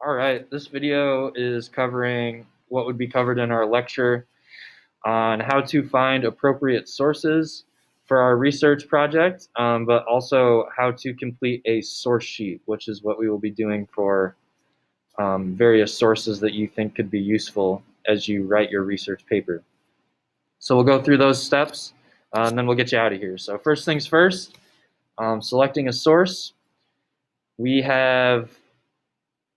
All right, this video is covering what would be covered in our lecture on how to find appropriate sources for our research project, but also how to complete a source sheet, which is what we will be doing for various sources that you think could be useful as you write your research paper. So we'll go through those steps, and then we'll get you out of here. So first things first, selecting a source. We have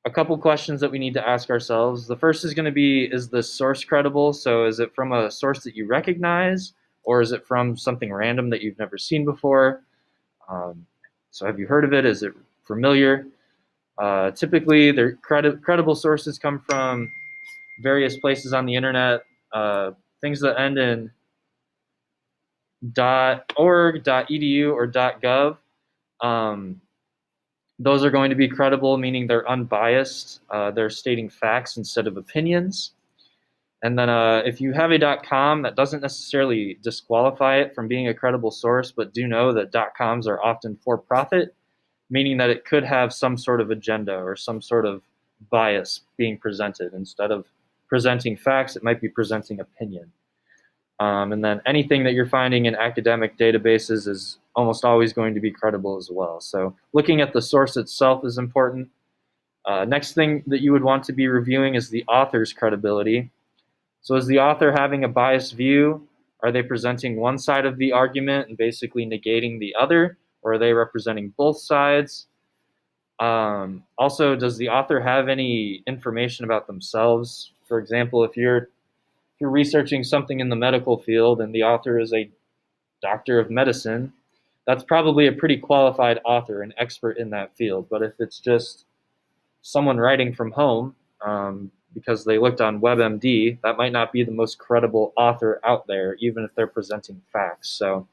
a couple questions that we need to ask ourselves. The first is going to be, is the source credible? So is it from a source that you recognize, or is it from something random that you've never seen before? So have you heard of it? Is it familiar? Typically, credible sources come from various places on the internet, things that end in .org, .edu, or .gov. Those are going to be credible, meaning they're unbiased. They're stating facts instead of opinions. And then if you have a .com, that doesn't necessarily disqualify it from being a credible source, but do know that .coms are often for profit, meaning that it could have some sort of agenda or some sort of bias being presented. Instead of presenting facts, it might be presenting opinion. And then anything that you're finding in academic databases is almost always going to be credible as well. So looking at the source itself is important. Next thing that you would want to be reviewing is the author's credibility. So is the author having a biased view? Are they presenting one side of the argument and basically negating the other? Or are they representing both sides? Also, does the author have any information about themselves? For example, if you're researching something in the medical field and the author is a doctor of medicine, that's probably a pretty qualified author, an expert in that field. But if it's just someone writing from home because they looked on WebMD, that might not be the most credible author out there, even if they're presenting facts. So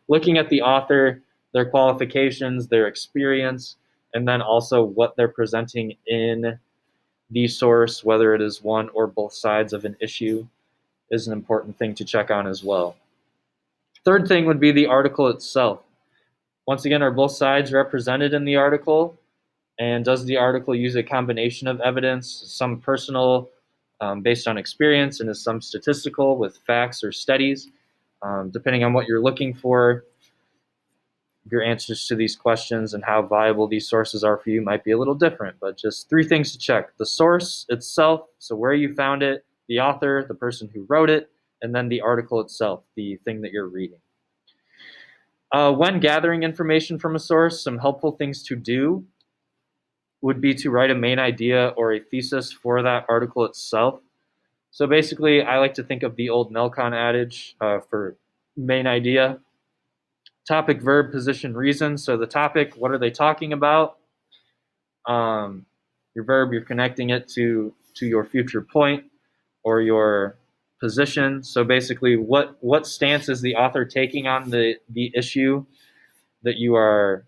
looking at the author, their qualifications, their experience, and then also what they're presenting in the source, whether it is one or both sides of an issue, is an important thing to check on as well. Third thing would be the article itself. Once again, are both sides represented in the article? And does the article use a combination of evidence, some personal based on experience, and is some statistical with facts or studies? Depending on what you're looking for, your answers to these questions and how viable these sources are for you might be a little different, but just three things to check. The source itself, so where you found it, the author, the person who wrote it, and then the article itself, the thing that you're reading. When gathering information from a source, some helpful things to do would be to write a main idea or a thesis for that article itself. So basically, I like to think of the old Melcon adage for main idea. Topic, verb, position, reason. So the topic, what are they talking about? Your verb, you're connecting it to your future point or your position. So basically, what stance is the author taking on the issue that you are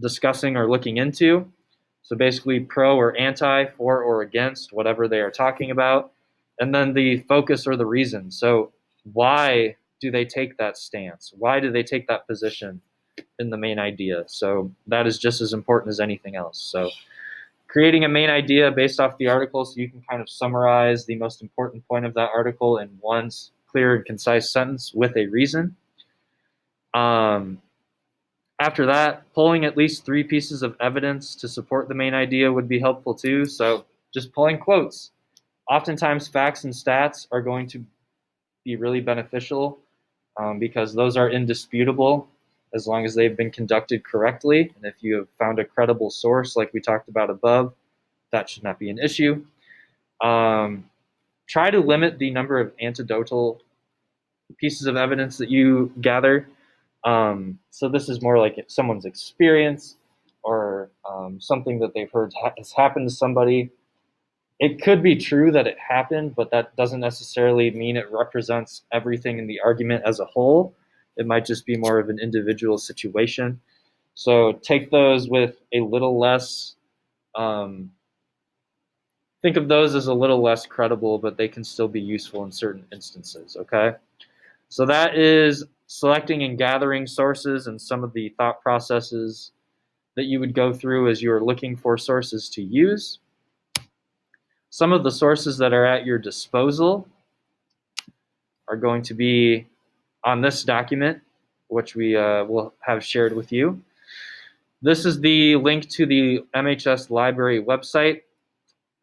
discussing or looking into? So basically, pro or anti, for or against, whatever they are talking about. And then the focus or the reason. So why do they take that stance? Why do they take that position in the main idea? So that is just as important as anything else. So creating a main idea based off the article so you can kind of summarize the most important point of that article in one clear and concise sentence with a reason. After that, pulling at least 3 pieces of evidence to support the main idea would be helpful too. So just pulling quotes. Oftentimes, facts and stats are going to be really beneficial because those are indisputable as long as they've been conducted correctly. And if you have found a credible source, like we talked about above, that should not be an issue. Try to limit the number of anecdotal pieces of evidence that you gather. So this is more like someone's experience or something that they've heard has happened to somebody. It could be true that it happened, but that doesn't necessarily mean it represents everything in the argument as a whole. It might just be more of an individual situation. So take those with a little less, think of those as a little less credible, but they can still be useful in certain instances, okay? So that is selecting and gathering sources and some of the thought processes that you would go through as you're looking for sources to use. Some of the sources that are at your disposal are going to be on this document, which we will have shared with you. This is the link to the MHS library website.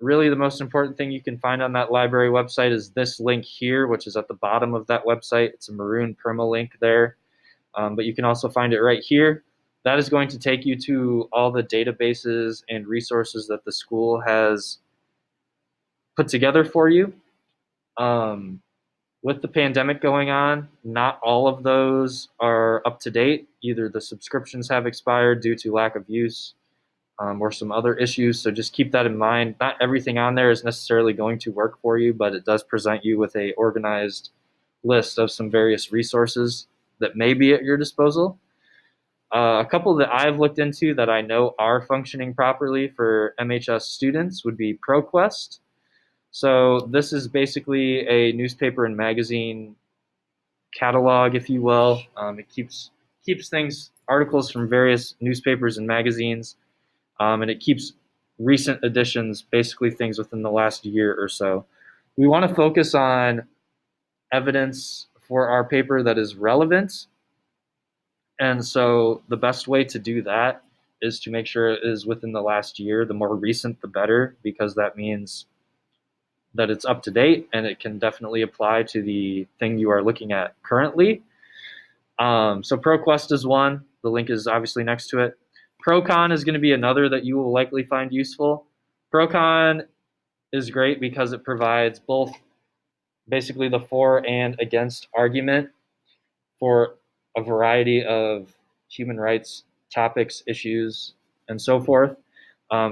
Really, the most important thing you can find on that library website is this link here, which is at the bottom of that website. It's a maroon permalink there, but you can also find it right here. That is going to take you to all the databases and resources that the school has put together for you. With the pandemic going on, not all of those are up to date. Either the subscriptions have expired due to lack of use, or some other issues. So just keep that in mind. Not everything on there is necessarily going to work for you, but it does present you with a organized list of some various resources that may be at your disposal. A couple that I've looked into that I know are functioning properly for MHS students would be ProQuest. So this is basically a newspaper and magazine catalog, if you will. It keeps articles from various newspapers and magazines, and it keeps recent editions, basically things within the last year or so. We want to focus on evidence for our paper that is relevant, and so the best way to do that is to make sure it is within the last year. The more recent, the better, because that means that it's up to date and it can definitely apply to the thing you are looking at currently. So ProQuest is one. The link is obviously next to it. Procon is going to be another that you will likely find useful. Procon is great because it provides both basically the for and against argument for a variety of human rights topics, issues, and so forth.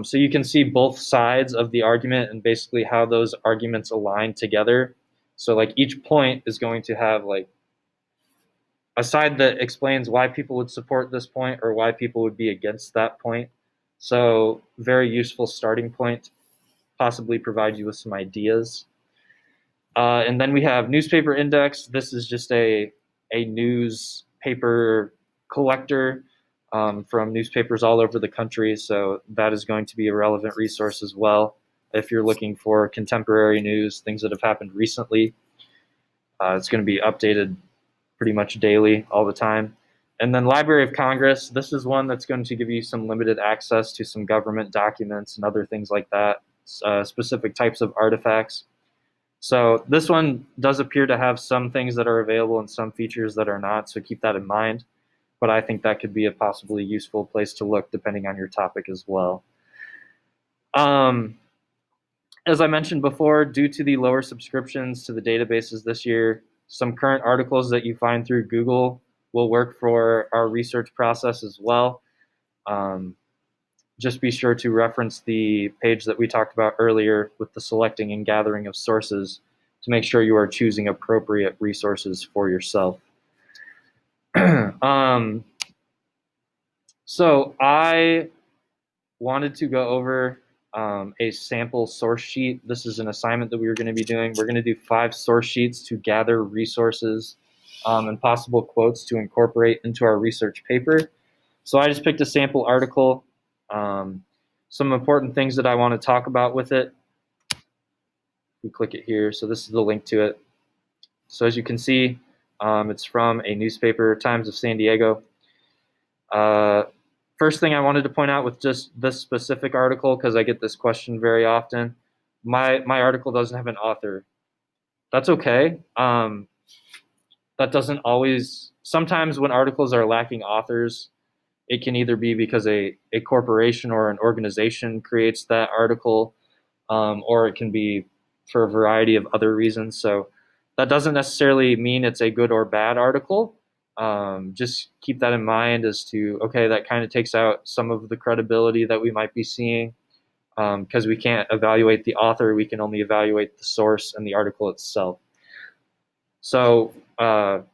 So you can see both sides of the argument and basically how those arguments align together. So like each point is going to have like a side that explains why people would support this point or why people would be against that point. So very useful starting point, possibly provide you with some ideas. And then we have Newspaper Index. This is just a newspaper collector from newspapers all over the country. So that is going to be a relevant resource as well if you're looking for contemporary news, things that have happened recently. It's going to be updated pretty much daily, all the time. And then Library of Congress. This is one that's going to give you some limited access to some government documents and other things like that, specific types of artifacts. So this one does appear to have some things that are available and some features that are not, so keep that in mind. But I think that could be a possibly useful place to look depending on your topic as well. As I mentioned before, due to the lower subscriptions to the databases this year, some current articles that you find through Google will work for our research process as well. Just be sure to reference the page that we talked about earlier with the selecting and gathering of sources to make sure you are choosing appropriate resources for yourself. So I wanted to go over a sample source sheet. This is an assignment that we were going to be doing. We're going to do 5 source sheets to gather resources and possible quotes to incorporate into our research paper. So I just picked a sample article. Some important things that I want to talk about with it. We click it here. So this is the link to it. So as you can see, it's from a newspaper, Times of San Diego. First thing I wanted to point out with just this specific article, because I get this question very often, my article doesn't have an author. That's okay. That doesn't always, sometimes when articles are lacking authors, it can either be because a corporation or an organization creates that article, or it can be for a variety of other reasons. So that doesn't necessarily mean it's a good or bad article. Just keep that in mind as to, okay, that kind of takes out some of the credibility that we might be seeing, because we can't evaluate the author. We can only evaluate the source and the article itself. So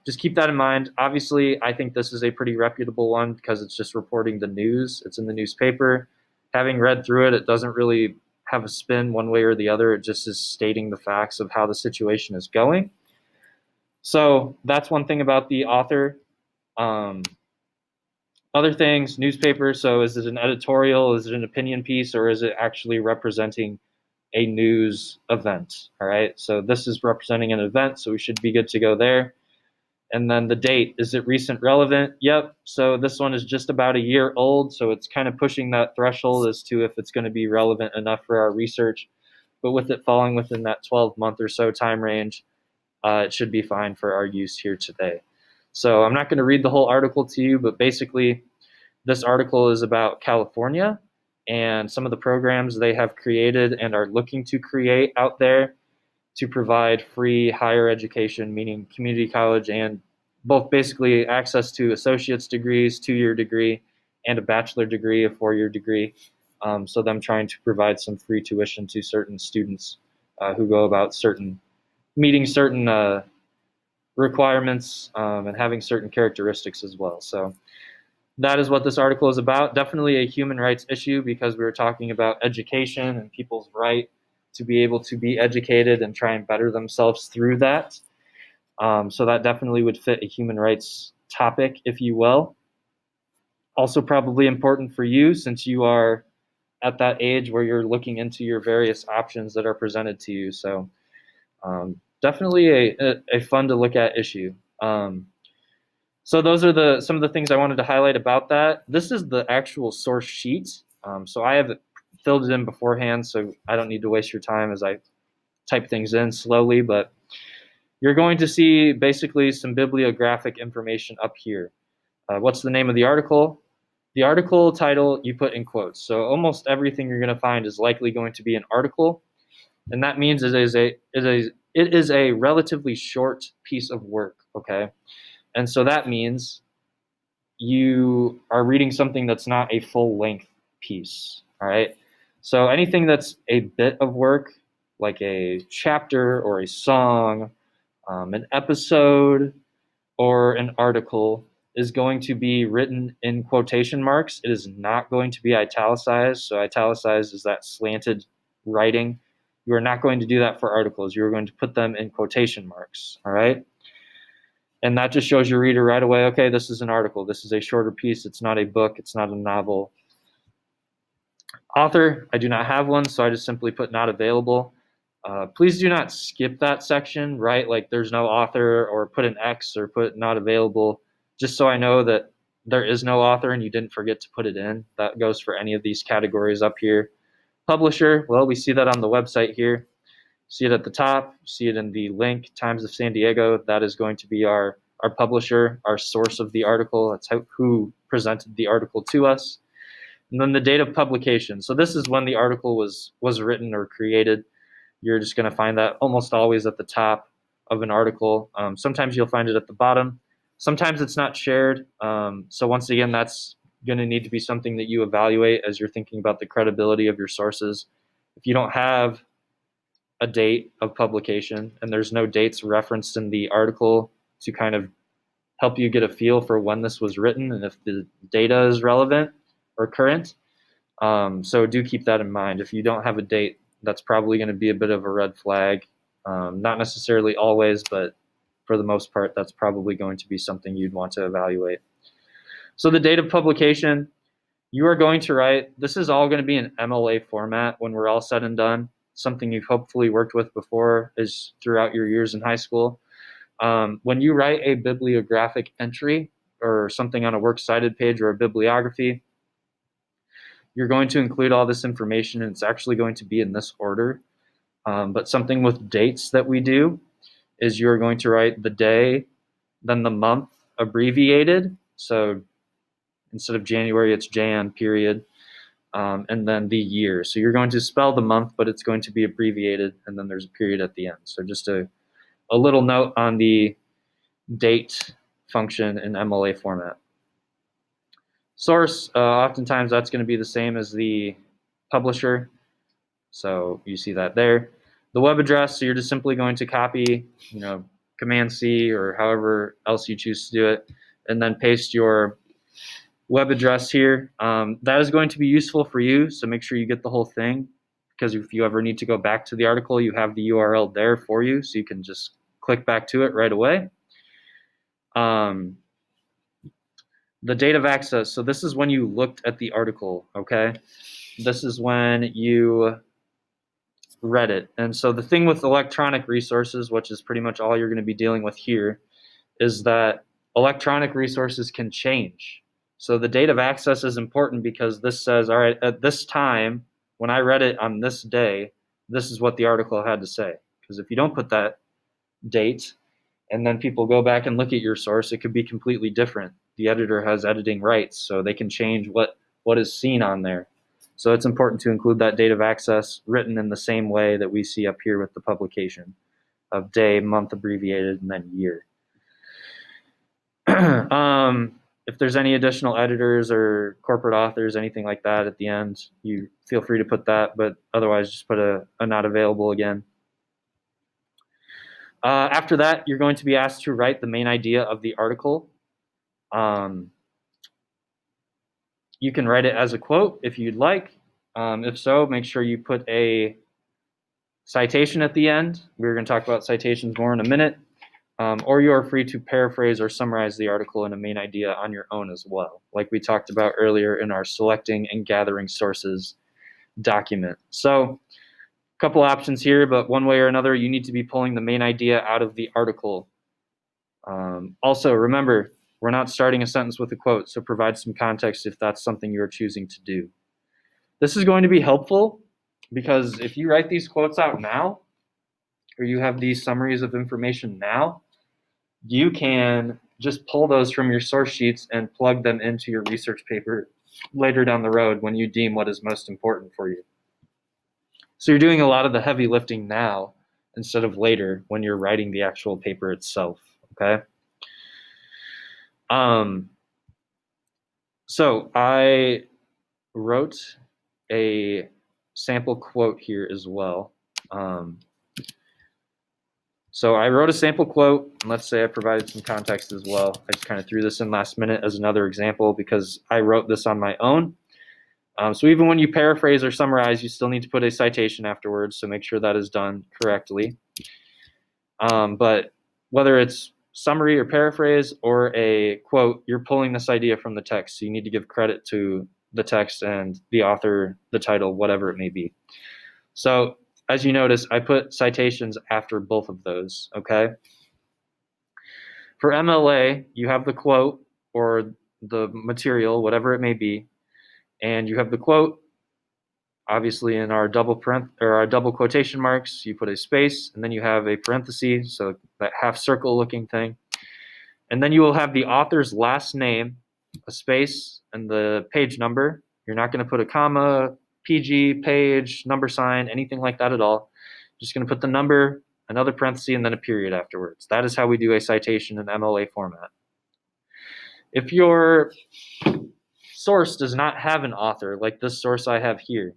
just keep that in mind. Obviously, I think this is a pretty reputable one because it's just reporting the news. It's in the newspaper. Having read through it, it doesn't really have a spin one way or the other. It just is stating the facts of how the situation is going. So that's one thing about the author. Other things, newspaper. So is it an editorial? Is it an opinion piece? Or is it actually representing a news event. All right, so this is representing an event, so we should be good to go there. And then the date, is it recent relevant? Yep. So this one is just about a year old, so it's kind of pushing that threshold as to if it's going to be relevant enough for our research. But with it falling within that 12-month or so time range, it should be fine for our use here today. So I'm not going to read the whole article to you, but basically this article is about California and some of the programs they have created and are looking to create out there to provide free higher education, meaning community college and both basically access to associate's degrees, 2-year degree, and a bachelor degree, a 4-year degree. So them trying to provide some free tuition to certain students who go about meeting certain requirements and having certain characteristics as well. So that is what this article is about. Definitely a human rights issue because we were talking about education and people's right to be able to be educated and try and better themselves through that. So that definitely would fit a human rights topic, if you will. Also probably important for you since you are at that age where you're looking into your various options that are presented to you. So definitely a fun to look at issue. So those are some of the things I wanted to highlight about that. This is the actual source sheet. So I have filled it in beforehand, so I don't need to waste your time as I type things in slowly, but you're going to see basically some bibliographic information up here. What's the name of the article? The article title you put in quotes. So almost everything you're going to find is likely going to be an article, and that means it is a relatively short piece of work, okay? And so that means you are reading something that's not a full-length piece, all right? So anything that's a bit of work, like a chapter or a song, an episode, or an article, is going to be written in quotation marks. It is not going to be italicized. So italicized is that slanted writing. You are not going to do that for articles. You are going to put them in quotation marks, all right? And that just shows your reader right away, okay, this is an article. This is a shorter piece. It's not a book. It's not a novel. Author, I do not have one, so I just simply put not available. Please do not skip that section, right? Like there's no author, or put an X or put not available, just so I know that there is no author and you didn't forget to put it in. That goes for any of these categories up here. Publisher, well, we see that on the website here. See it at the top, see it in the link, Times of San Diego. That is going to be our publisher, our source of the article. That's who presented the article to us. And then the date of publication. So this is when the article was written or created. You're just going to find that almost always at the top of an article. Sometimes you'll find it at the bottom. Sometimes it's not shared. So once again, that's going to need to be something that you evaluate as you're thinking about the credibility of your sources. If you don't have a date of publication and there's no dates referenced in the article to kind of help you get a feel for when this was written and if the data is relevant or current. So do keep that in mind. If you don't have a date, that's probably going to be a bit of a red flag. Not necessarily always, but for the most part, that's probably going to be something you'd want to evaluate. So the date of publication, you are going to write, this is all going to be in MLA format when we're all said and done. Something you've hopefully worked with before is throughout your years in high school. When you write a bibliographic entry or something on a works cited page or a bibliography, you're going to include all this information, and it's actually going to be in this order. But something with dates that we do is you're going to write the day, then the month abbreviated. So instead of January, it's Jan, period. And then the year. So you're going to spell the month, but it's going to be abbreviated, and then there's a period at the end. So just a little note on the date function in MLA format. Source, oftentimes that's going to be the same as the publisher. So you see that there. The web address, so you're just simply going to copy, Command C or however else you choose to do it, and then paste your web address here. That is going to be useful for you, so make sure you get the whole thing, because if you ever need to go back to the article, you have the URL there for you, so you can just click back to it right away. The date of access, so this is when you looked at the article, okay? This is when you read it. And so the thing with electronic resources, which is pretty much all you're going to be dealing with here, is that electronic resources can change. So the date of access is important because this says, all right, at this time, when I read it on this day, this is what the article had to say. Because if you don't put that date, and then people go back and look at your source, it could be completely different. The editor has editing rights, so they can change what is seen on there. So it's important to include that date of access written in the same way that we see up here with the publication of day, month abbreviated, and then year. If there's any additional editors or corporate authors, anything like that at the end, you feel free to put that, but otherwise just put a not available again. After that, you're going to be asked to write the main idea of the article. You can write it as a quote if you'd like. If so, make sure you put a citation at the end. We're going to talk about citations more in a minute. Or you are free to paraphrase or summarize the article in a main idea on your own as well, like we talked about earlier in our selecting and gathering sources document. So a couple options here, but one way or another, you need to be pulling the main idea out of the article. Also, remember, we're not starting a sentence with a quote, so provide some context if that's something you're choosing to do. This is going to be helpful because if you write these quotes out now, or you have these summaries of information now, you can just pull those from your source sheets and plug them into your research paper later down the road when you deem what is most important for you. So you're doing a lot of the heavy lifting now instead of later when you're writing the actual paper itself, okay? So I wrote a sample quote here as well. So I wrote a sample quote, and let's say I provided some context as well. I just kind of threw this in last minute as another example because I wrote this on my own. So even when you paraphrase or summarize, you still need to put a citation afterwards, so make sure that is done correctly. But whether it's summary or paraphrase or a quote, you're pulling this idea from the text, so you need to give credit to the text and the author, the title, whatever it may be. So as you notice, I put citations after both of those, okay? For MLA, you have the quote or the material, whatever it may be, and you have the quote. Obviously, in our double quotation marks, you put a space, and then you have a parenthesis, so that half circle looking thing. And then you will have the author's last name, a space, and the page number. You're not going to put a comma, PG, page, number sign, anything like that at all. Just going to put the number, another parenthesis, and then a period afterwards. That is how we do a citation in MLA format. If your source does not have an author, like this source I have here,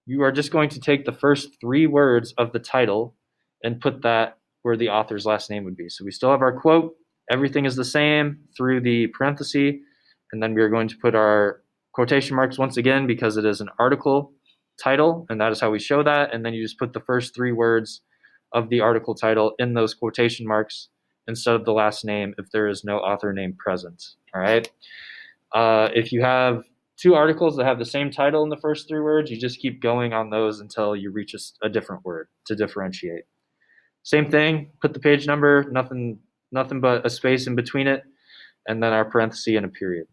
you are just going to take the first 3 words of the title and put that where the author's last name would be. So we still have our quote. Everything is the same through the parenthesis, and then we are going to put our quotation marks once again because it is an article title, and that is how we show that. And then you just put the first 3 words of the article title in those quotation marks instead of the last name if there is no author name present. All right. If you have 2 articles that have the same title in the first 3 words, you just keep going on those until you reach a different word to differentiate. Same thing, put the page number, nothing but a space in between it, and then our parenthesis and a period.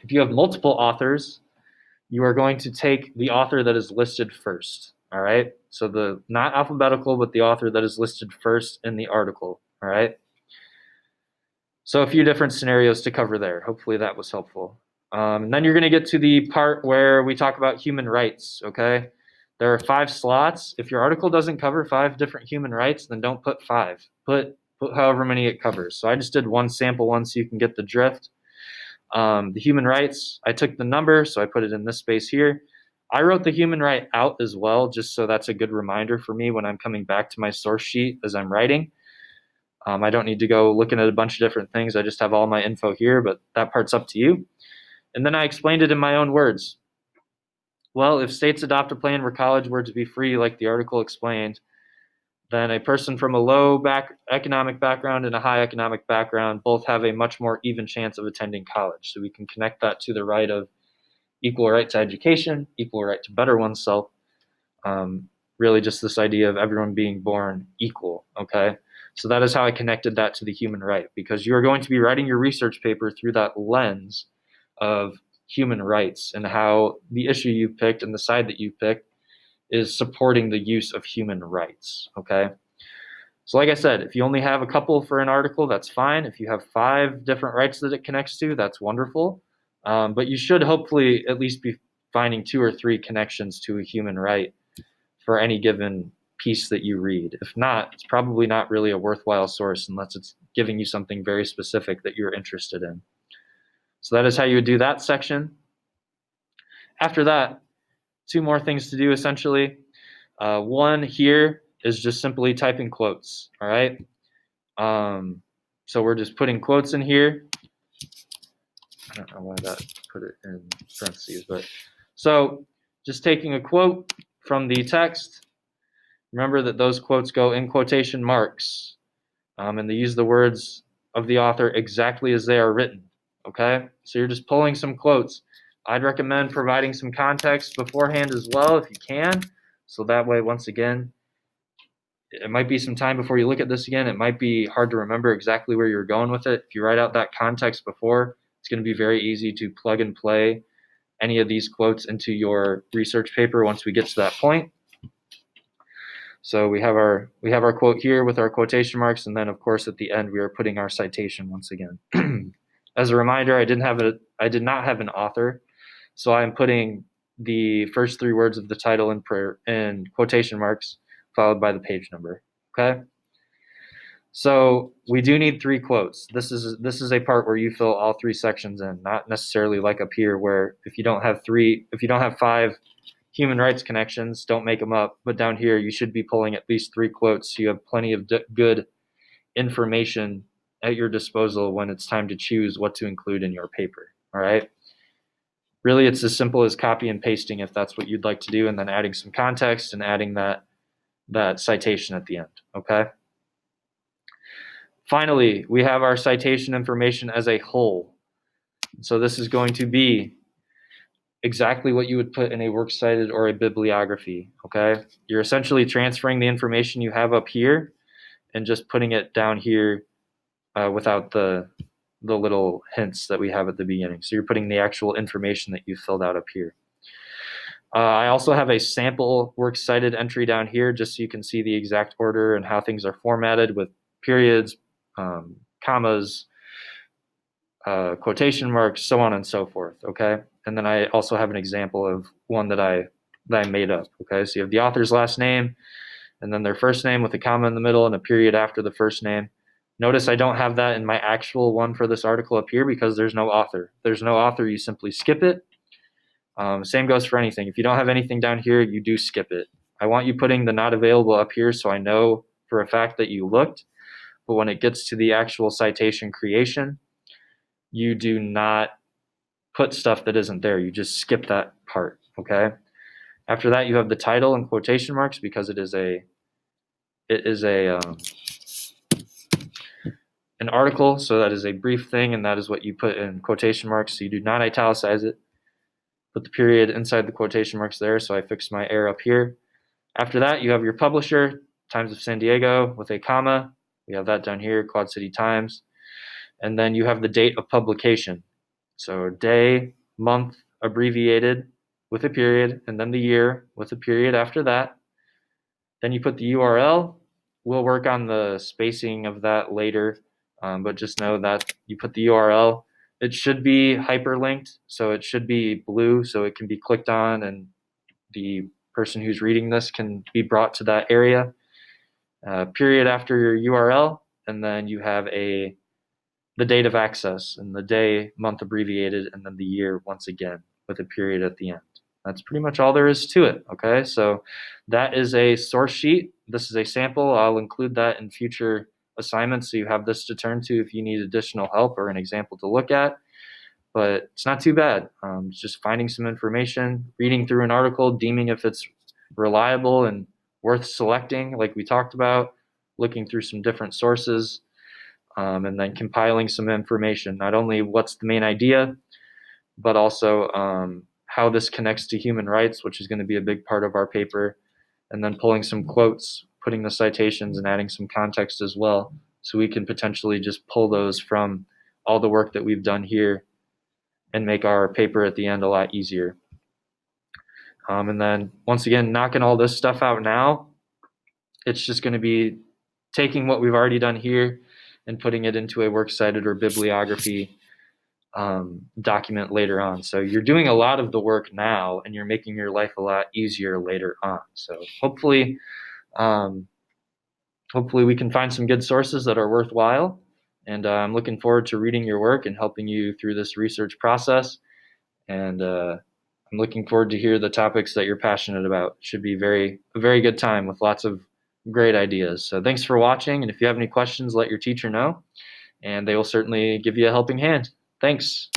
If you have multiple authors, you are going to take the author that is listed first, all right? So the not alphabetical, but the author that is listed first in the article, all right? So a few different scenarios to cover there. Hopefully that was helpful. And then you're going to get to the part where we talk about human rights, okay? There are 5 slots. If your article doesn't cover 5 different human rights, then don't put 5. Put however many it covers. So I just did one sample one so you can get the drift. The human rights, I took the number, so I put it in this space here. I wrote the human right out as well, just so that's a good reminder for me when I'm coming back to my source sheet as I'm writing. I don't need to go looking at a bunch of different things. I just have all my info here, but that part's up to you. And then I explained it in my own words. Well, if states adopt a plan where college were to be free, like the article explained, then a person from a low economic background and a high economic background both have a much more even chance of attending college. So we can connect that to the right of equal right to education, equal right to better oneself. really just this idea of everyone being born equal, okay? So that is how I connected that to the human right, because you're going to be writing your research paper through that lens of human rights and how the issue you picked and the side that you picked is supporting the use of human rights, okay? So like I said, if you only have a couple for an article, that's fine. If you have 5 different rights that it connects to, that's wonderful. But you should hopefully at least be finding 2 or 3 connections to a human right for any given piece that you read. If not, it's probably not really a worthwhile source unless it's giving you something very specific that you're interested in. So that is how you would do that section. After that, 2 more things to do essentially. One here is just simply typing quotes, all right? So we're just putting quotes in here. I don't know why that put it in parentheses, but so just taking a quote from the text. Remember that those quotes go in quotation marks, and they use the words of the author exactly as they are written, okay? So you're just pulling some quotes. I'd recommend providing some context beforehand as well if you can, so that way, once again, it might be some time before you look at this again. It might be hard to remember exactly where you're going with it. If you write out that context before, it's going to be very easy to plug and play any of these quotes into your research paper once we get to that point. So we have our quote here with our quotation marks, and then of course at the end we are putting our citation once again. As a reminder, I did not have an author, so I'm putting the first 3 words of the title in quotation marks, followed by the page number. Okay. So we do need 3 quotes. This is a part where you fill all 3 sections in, not necessarily like up here where if you don't have 5 human rights connections, don't make them up. But down here, you should be pulling at least 3 quotes. So you have plenty of good information at your disposal when it's time to choose what to include in your paper. All right. Really, it's as simple as copy and pasting if that's what you'd like to do, and then adding some context and adding that citation at the end. Okay. Finally, we have our citation information as a whole. So this is going to be exactly what you would put in a works cited or a bibliography, okay? You're essentially transferring the information you have up here and just putting it down here without the little hints that we have at the beginning. So you're putting the actual information that you filled out up here. I also have a sample works cited entry down here just so you can see the exact order and how things are formatted with periods, commas, quotation marks, so on and so forth, okay? And then I also have an example of one that I made up, okay? So you have the author's last name, and then their first name with a comma in the middle and a period after the first name. Notice I don't have that in my actual one for this article up here because there's no author. There's no author, you simply skip it. Same goes for anything. If you don't have anything down here, you do skip it. I want you putting the not available up here so I know for a fact that you looked, but when it gets to the actual citation creation, you do not put stuff that isn't there. You just skip that part, okay? After that, you have the title and quotation marks because it is an article, so that is a brief thing, and that is what you put in quotation marks. So you do not italicize it. Put the period inside the quotation marks there, so I fixed my error up here. After that, you have your publisher, Times of San Diego, with a comma. We have that down here, Quad City Times. And then you have the date of publication. So day, month, abbreviated with a period, and then the year with a period after that. Then you put the URL. We'll work on the spacing of that later, but just know that you put the URL. It should be hyperlinked, so it should be blue, so it can be clicked on, and the person who's reading this can be brought to that area. Period after your URL, and then you have the date of access and the day, month abbreviated, and then the year once again with a period at the end. That's pretty much all there is to it, okay? So that is a source sheet. This is a sample. I'll include that in future assignments so you have this to turn to if you need additional help or an example to look at. But it's not too bad. It's just finding some information, reading through an article, deeming if it's reliable and worth selecting, like we talked about, looking through some different sources, and then compiling some information, not only what's the main idea, but also how this connects to human rights, which is going to be a big part of our paper, and then pulling some quotes, putting the citations, and adding some context as well. So we can potentially just pull those from all the work that we've done here and make our paper at the end a lot easier. And then once again, knocking all this stuff out now, it's just going to be taking what we've already done here and putting it into a works cited or bibliography document later on. So you're doing a lot of the work now, and you're making your life a lot easier later on. So hopefully we can find some good sources that are worthwhile. And I'm looking forward to reading your work and helping you through this research process. And I'm looking forward to hear the topics that you're passionate about. It should be a very good time with lots of great ideas. So thanks for watching. And if you have any questions, let your teacher know, and they will certainly give you a helping hand. Thanks.